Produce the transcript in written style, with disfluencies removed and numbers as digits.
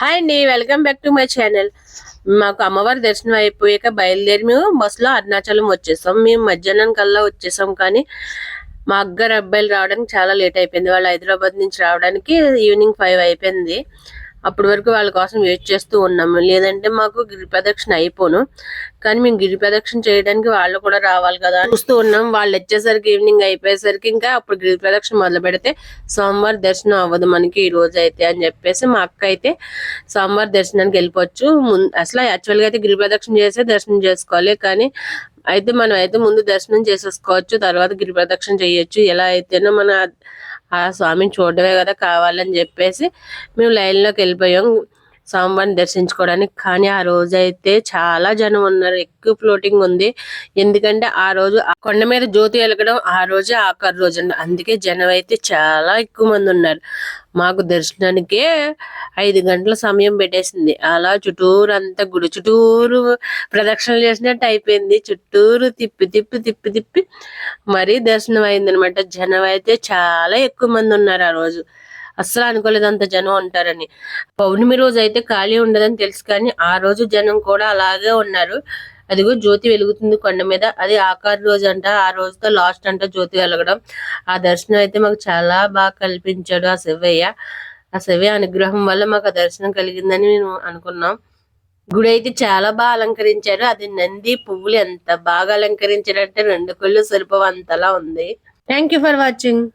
Hi అండి, welcome back to my channel. మాకు అమ్మవారి దర్శనం అయిపోయాక బయలుదేరి మేము బస్సులో అరుణాచలం వచ్చేసాం. మేము మధ్యాహ్నం కల్లా వచ్చేసాం, కానీ మా అగ్గరు అబ్బాయిలు రావడానికి చాలా లేట్ అయిపోయింది. వాళ్ళు హైదరాబాద్ నుంచి రావడానికి ఈవినింగ్ 5 అయిపోయింది. అప్పటి వరకు వాళ్ళ కోసం వెయిట్ చేస్తూ ఉన్నాము. లేదంటే మాకు గిరి ప్రదక్షిణ అయిపోను, కానీ మేము గిరి ప్రదక్షిణ చేయడానికి వాళ్ళు కూడా రావాలి కదా చూస్తూ ఉన్నాం. వాళ్ళు వచ్చేసరికి ఈవినింగ్ అయిపోయేసరికి ఇంకా అప్పుడు గిరి ప్రదక్షిణ మొదలు పెడితే సోమవారం దర్శనం అవ్వదు మనకి ఈ రోజు అయితే అని చెప్పేసి మా అక్క అయితే సోమవారం దర్శనానికి వెళ్ళిపోవచ్చు. అసలు యాక్చువల్గా అయితే గిరి ప్రదక్షిణ చేసే దర్శనం చేసుకోవాలి, కానీ అయితే మనం అయితే ముందు దర్శనం చేసేసుకోవచ్చు, తర్వాత గిరి ప్రదక్షిణ చేయొచ్చు. ఎలా అయితేనో మన ఆ స్వామిని చూడడమే కదా కావాలని చెప్పేసి మేము లైన్లోకి వెళ్ళిపోయాం స్వామివారిని దర్శించుకోవడానికి. కానీ ఆ రోజు అయితే చాలా జనం ఉన్నారు, ఎక్కువ ఫ్లోటింగ్ ఉంది. ఎందుకంటే ఆ రోజు ఆ కొండ మీద జ్యోతి వెలగడం ఆ రోజే ఆఖరి రోజు అండి, అందుకే జనం అయితే చాలా ఎక్కువ మంది ఉన్నారు. మాకు దర్శనానికే 5 గంటల సమయం పెట్టేసింది. అలా చుట్టూరు అంతా గుడి చుట్టూరు ప్రదక్షిణలు చేసినట్టు అయిపోయింది. చుట్టూరు తిప్పి తిప్పి తిప్పి తిప్పి మరీ దర్శనం అయిందనమాట. జనం అయితే చాలా ఎక్కువ మంది ఉన్నారు ఆ రోజు. అస్సలు అనుకోలేదు అంత జనం ఉంటారని. పౌర్ణమి రోజు అయితే ఖాళీ ఉండదని తెలుసు, కానీ ఆ రోజు జనం కూడా అలాగే ఉన్నారు. అదిగో జ్యోతి వెలుగుతుంది కొండ మీద, అది ఆఖరి రోజు అంట, ఆ రోజుతో లాస్ట్ అంట జ్యోతి వెలగడం. ఆ దర్శనం అయితే మాకు చాలా బాగా కల్పించాడు ఆ శివయ్య. ఆ శివయ్య అనుగ్రహం వల్ల మాకు ఆ దర్శనం కలిగిందని మేము అనుకున్నాం. గుడి అయితే చాలా బాగా అలంకరించారు. అది నంది పువ్వులు ఎంత బాగా అలంకరించారంటే 2 కళ్ళు సరిపోవు అంతలా ఉంది. Thank you for watching.